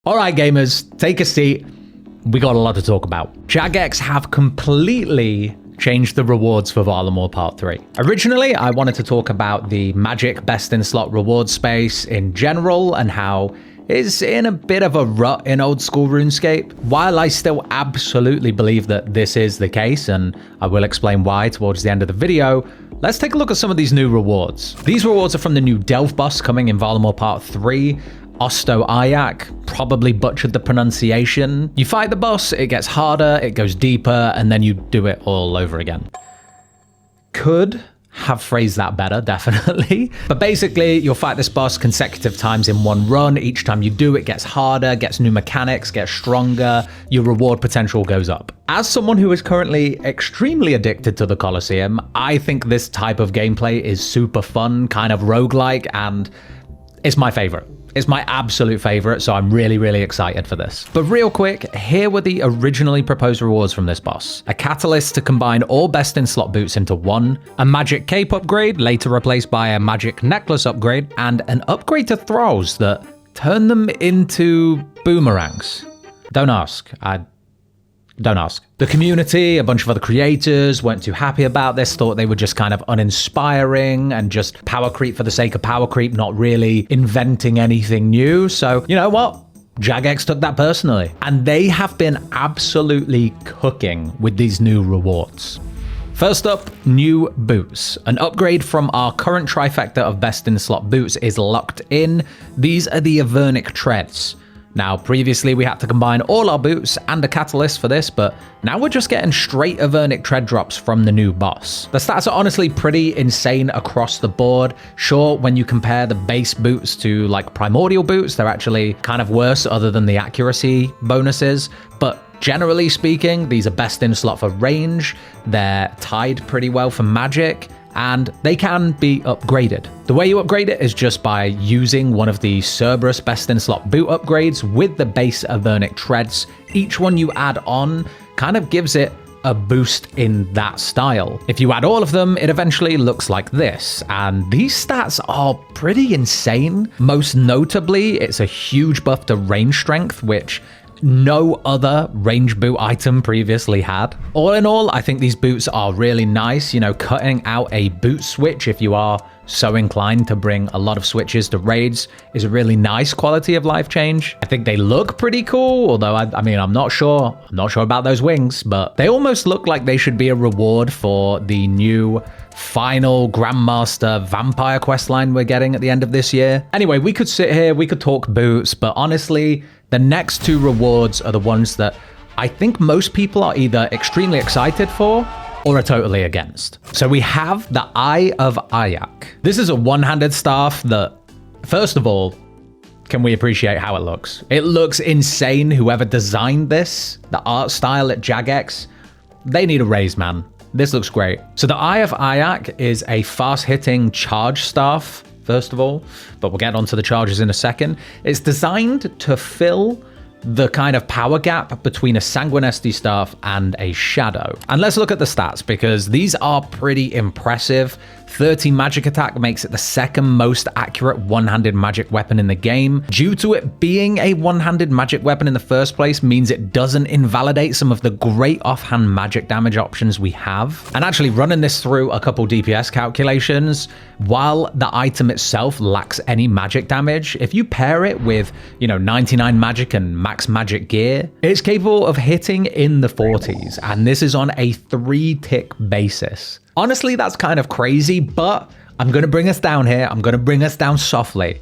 All right, gamers, take a seat. We got a lot to talk about. Jagex have completely changed the rewards for Varlamore Part 3. Originally, I wanted to talk about the Magic Best in Slot reward space in general and how it's in a bit of a rut in old school RuneScape. While I still absolutely believe that this is the case, and I will explain why towards the end of the video, let's take a look at some of these new rewards. These rewards are from the new Delve boss coming in Varlamore Part 3. Osto-Ayak, probably butchered the pronunciation. You fight the boss, it gets harder, it goes deeper, and then you do it all over again. Could have phrased that better, definitely. But basically, you'll fight this boss consecutive times in one run. Each time you do, it gets harder, gets new mechanics, gets stronger, your reward potential goes up. As someone who is currently extremely addicted to the Colosseum, I think this type of gameplay is super fun, kind of roguelike, and it's my favorite. It's my absolute favorite, so I'm really excited for this. But real quick, here were the originally proposed rewards from this boss. A catalyst to combine all best in slot boots into one, a magic cape upgrade, later replaced by a magic necklace upgrade, and an upgrade to throws that turn them into boomerangs. Don't ask. Don't ask. The community, a bunch of other creators weren't too happy about this, thought they were just kind of uninspiring and just power creep for the sake of power creep, not really inventing anything new. So, you know what? Jagex took that personally. And they have been absolutely cooking with these new rewards. First up, new boots. An upgrade from our current trifecta of best in slot boots is locked in. These are the Avernic Treads. Now, previously we had to combine all our boots and a catalyst for this, but now we're just getting straight Avernic Tread drops from the new boss. The stats are honestly pretty insane across the board. Sure, when you compare the base boots to like primordial boots, they're actually kind of worse other than the accuracy bonuses, but generally speaking, these are best in slot for range, they're tied pretty well for magic, and they can be upgraded. The way you upgrade it is just by using one of the Cerberus best in slot boot upgrades with the base Avernic Treads. Each one you add on kind of gives it a boost in that style. If you add all of them, it eventually looks like this, and these stats are pretty insane. Most notably, it's a huge buff to range strength, which no other range boot item previously had. All in all, I think these boots are really nice. You know, cutting out a boot switch if you are so inclined to bring a lot of switches to raids is a really nice quality of life change. I think they look pretty cool, although I mean, I'm not sure about those wings, but they almost look like they should be a reward for the new final Grandmaster Vampire questline we're getting at the end of this year. Anyway, we could sit here, we could talk boots, but honestly, the next two rewards are the ones that I think most people are either extremely excited for or are totally against. So we have the Eye of Ayak. This is a one-handed staff that, first of all, can we appreciate how it looks? It looks insane. Whoever designed this, the art style at Jagex, they need a raise, man. This looks great. So the Eye of Ayak is a fast-hitting charge staff, first of all, but we'll get onto the charges in a second. It's designed to fill the kind of power gap between a Sanguinesti staff and a Shadow. And let's look at the stats, because these are pretty impressive. 30 magic attack makes it the second most accurate one-handed magic weapon in the game. Due to it being a one-handed magic weapon in the first place means it doesn't invalidate some of the great offhand magic damage options we have. And actually running this through a couple DPS calculations, while the item itself lacks any magic damage, if you pair it with, 99 magic and max magic gear, it's capable of hitting in the 40s, and this is on a 3-tick basis. Honestly, that's kind of crazy, but I'm going to bring us down here. I'm going to bring us down softly.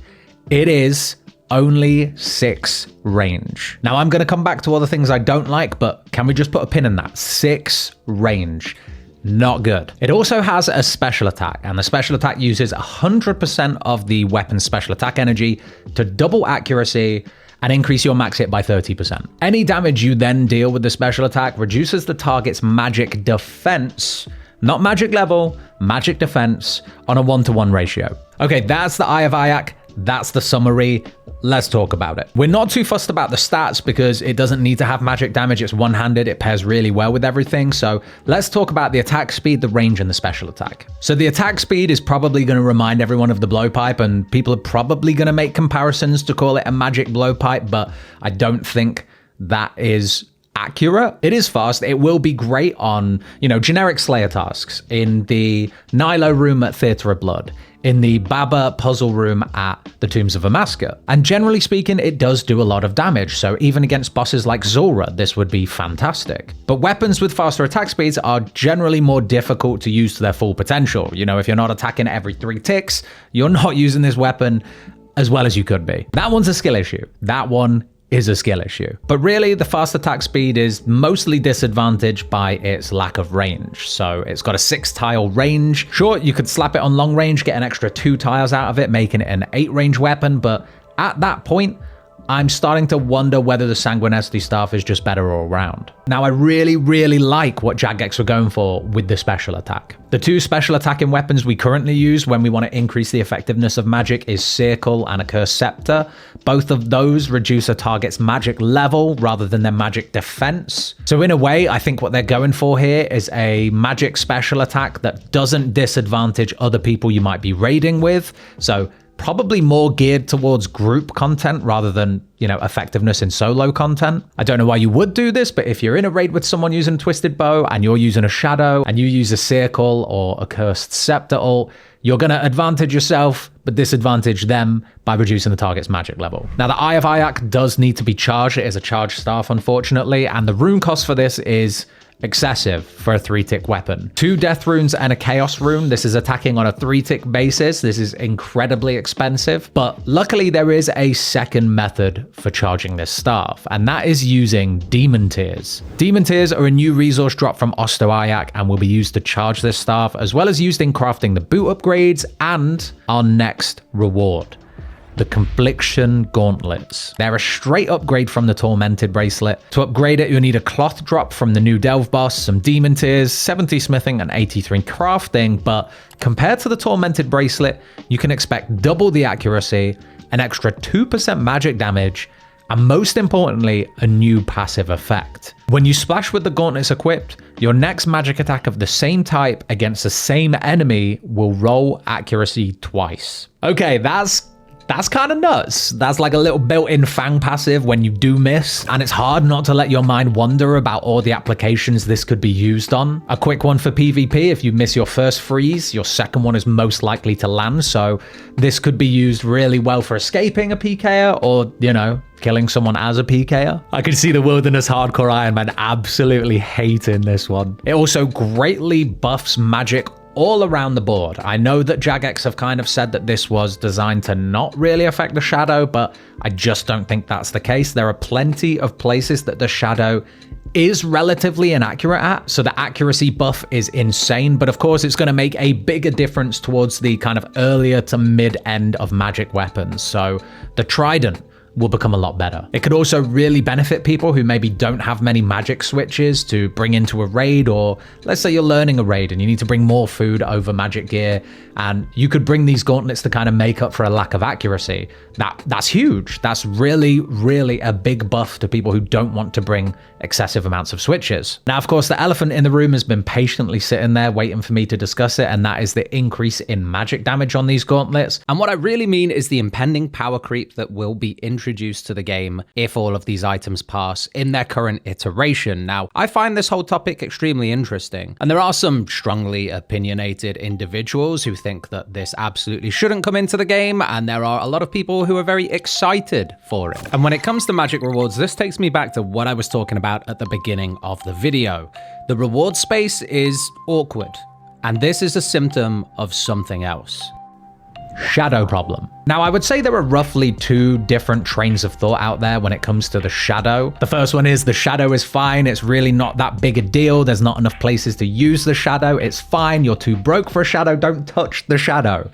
It is only 6 range. Now, I'm going to come back to all the things I don't like, but can we just put a pin in that? 6 range. Not good. It also has a special attack, and the special attack uses 100% of the weapon's special attack energy to double accuracy and increase your max hit by 30%. Any damage you then deal with the special attack reduces the target's magic defense, not magic level, magic defense, on a 1-to-1 ratio. Okay, that's the Eye of Ayak. That's the summary. Let's talk about it. We're not too fussed about the stats because it doesn't need to have magic damage. It's one-handed. It pairs really well with everything. So let's talk about the attack speed, the range, and the special attack. So the attack speed is probably going to remind everyone of the blowpipe, and people are probably going to make comparisons to call it a magic blowpipe, but I don't think that is accurate. It is fast. It will be great on, generic Slayer tasks, in the Nilo room at Theatre of Blood, in the Baba puzzle room at the Tombs of Amaska. And generally speaking, it does do a lot of damage. So even against bosses like Zulrah, this would be fantastic. But weapons with faster attack speeds are generally more difficult to use to their full potential. If you're not attacking every 3 ticks, you're not using this weapon as well as you could be. That one's a skill issue. That one is a skill issue. But really, the fast attack speed is mostly disadvantaged by its lack of range. So it's got a 6-tile range. Sure, you could slap it on long range, get an extra 2 tiles out of it, making it an 8-range weapon, but at that point, I'm starting to wonder whether the Sanguinesti staff is just better all around. Now, I really, really like what Jagex are going for with the special attack. The 2 special attacking weapons we currently use when we want to increase the effectiveness of magic is Circle and a Cursed Scepter. Both of those reduce a target's magic level rather than their magic defense. So in a way, I think what they're going for here is a magic special attack that doesn't disadvantage other people you might be raiding with. So probably more geared towards group content rather than, effectiveness in solo content. I don't know why you would do this, but if you're in a raid with someone using a Twisted Bow and you're using a Shadow and you use a Circle or a Cursed Scepter ult, you're going to advantage yourself, but disadvantage them by reducing the target's magic level. Now, the Eye of Ayak does need to be charged. It is a charged staff, unfortunately, and the rune cost for this is excessive for a 3-tick weapon. 2 death runes and a chaos rune. This is attacking on a 3-tick basis. This is incredibly expensive, but luckily there is a second method for charging this staff, and that is using Demon Tears. Demon Tears are a new resource drop from Osto-Ayak and will be used to charge this staff, as well as used in crafting the boot upgrades and our next reward, the Confliction Gauntlets. They're a straight upgrade from the Tormented Bracelet. To upgrade it, you'll need a cloth drop from the new Delve boss, some Demon Tears, 70 smithing, and 83 crafting, but compared to the Tormented Bracelet, you can expect double the accuracy, an extra 2% magic damage, and most importantly, a new passive effect. When you splash with the gauntlets equipped, your next magic attack of the same type against the same enemy will roll accuracy twice. Okay, that's kind of nuts. That's like a little built-in fang passive when you do miss, and it's hard not to let your mind wander about all the applications this could be used on. A quick one for PvP: if you miss your first freeze, your second one is most likely to land, so this could be used really well for escaping a PKer or, killing someone as a PKer. I can see the Wilderness Hardcore Iron Man absolutely hating this one. It also greatly buffs magic all around the board. I know that Jagex have kind of said that this was designed to not really affect the Shadow, but I just don't think that's the case. There are plenty of places that the Shadow is relatively inaccurate at, so the accuracy buff is insane, but of course it's going to make a bigger difference towards the kind of earlier to mid-end of magic weapons. So the Trident will become a lot better. It could also really benefit people who maybe don't have many magic switches to bring into a raid, or let's say you're learning a raid and you need to bring more food over magic gear, and you could bring these gauntlets to kind of make up for a lack of accuracy. That's huge. That's really, really a big buff to people who don't want to bring excessive amounts of switches. Now, of course, the elephant in the room has been patiently sitting there waiting for me to discuss it, and that is the increase in magic damage on these gauntlets. And what I really mean is the impending power creep that will be introduced to the game if all of these items pass in their current iteration. Now, I find this whole topic extremely interesting, and there are some strongly opinionated individuals who think that this absolutely shouldn't come into the game, and there are a lot of people who are very excited for it. And when it comes to magic rewards, this takes me back to what I was talking about at the beginning of the video. The reward space is awkward, and this is a symptom of something else. Shadow problem. Now, I would say there are roughly 2 different trains of thought out there when it comes to the Shadow. The first one is the Shadow is fine. It's really not that big a deal. There's not enough places to use the Shadow. It's fine. You're too broke for a Shadow. Don't touch the Shadow.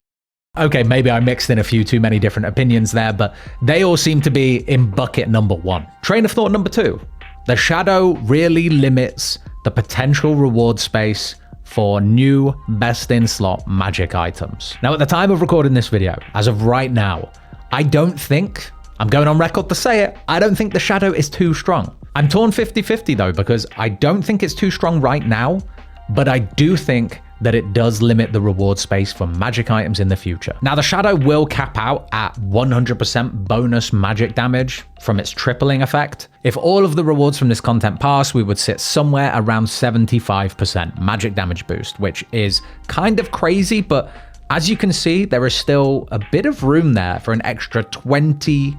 Okay, maybe I mixed in a few too many different opinions there, but they all seem to be in bucket number 1. Train of thought number 2. The Shadow really limits the potential reward space for new best in slot magic items. Now, at the time of recording this video, as of right now, I don't think, I'm going on record to say it, I don't think the Shadow is too strong. I'm torn 50-50 though, because I don't think it's too strong right now, but I do think that it does limit the reward space for magic items in the future. Now, the Shadow will cap out at 100% bonus magic damage from its tripling effect. If all of the rewards from this content pass, we would sit somewhere around 75% magic damage boost, which is kind of crazy, but as you can see, there is still a bit of room there for an extra 25%.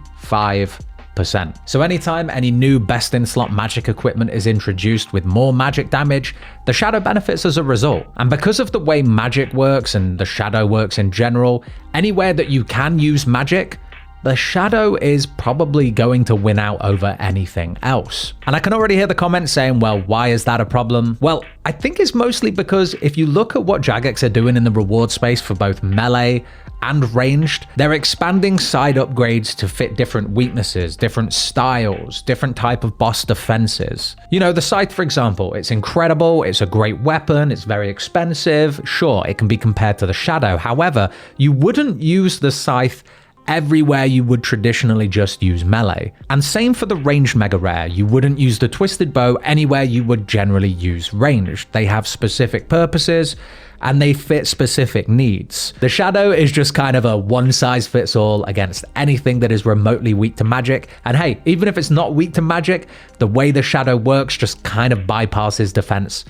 So anytime any new best in slot magic equipment is introduced with more magic damage, the Shadow benefits as a result. And because of the way magic works and the Shadow works in general, anywhere that you can use magic, the Shadow is probably going to win out over anything else. And I can already hear the comments saying, well, why is that a problem? Well, I think it's mostly because if you look at what Jagex are doing in the reward space for both melee and ranged, they're expanding side upgrades to fit different weaknesses, different styles, different type of boss defenses. You know, the Scythe, for example, it's incredible, it's a great weapon, it's very expensive. Sure, it can be compared to the Shadow. However, you wouldn't use the Scythe everywhere you would traditionally just use melee. And same for the ranged mega rare. You wouldn't use the twisted bow anywhere you would generally use ranged. They have specific purposes and they fit specific needs. The Shadow is just kind of a one size fits all against anything that is remotely weak to magic. And hey, even if it's not weak to magic, the way the Shadow works just kind of bypasses defense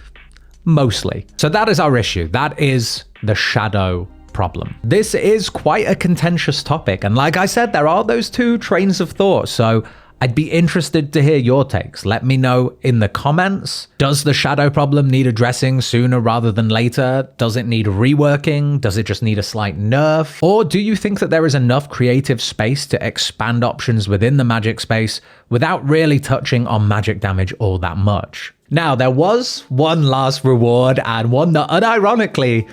mostly. So that is our issue. That is the Shadow problem. This is quite a contentious topic, and like I said, there are those two trains of thought, so I'd be interested to hear your takes. Let me know in the comments. Does the Shadow problem need addressing sooner rather than later? Does it need reworking? Does it just need a slight nerf? Or do you think that there is enough creative space to expand options within the magic space without really touching on magic damage all that much? Now, there was one last reward, and one that unironically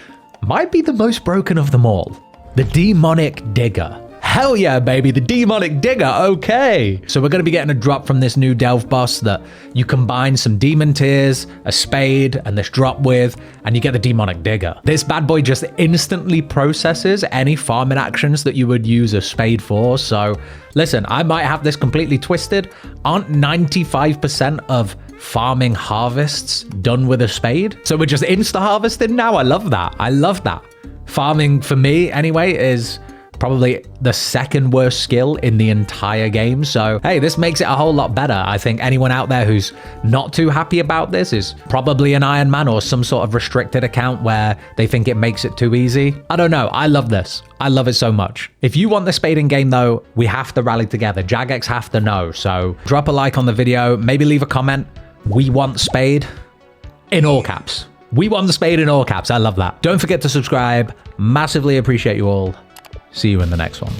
might be the most broken of them all. The Demonic Digger. Hell yeah, baby, the Demonic Digger, okay. So we're gonna be getting a drop from this new Delve boss that you combine some demon tears, a spade, and this drop with, and you get the Demonic Digger. This bad boy just instantly processes any farming actions that you would use a spade for. So listen, I might have this completely twisted. Aren't 95% of farming harvests done with a spade? So we're just insta harvesting now. I love that. I love that. Farming for me anyway is probably the second worst skill in the entire game. So hey, this makes it a whole lot better. I think anyone out there who's not too happy about this is probably an Iron Man or some sort of restricted account where they think it makes it too easy. I don't know. I love this. I love it so much. If you want the spade in game though, we have to rally together. Jagex have to know. So drop a like on the video, maybe leave a comment. We want spade in all caps. We want the spade in all caps. I love that. Don't forget to subscribe. Massively appreciate you all. See you in the next one.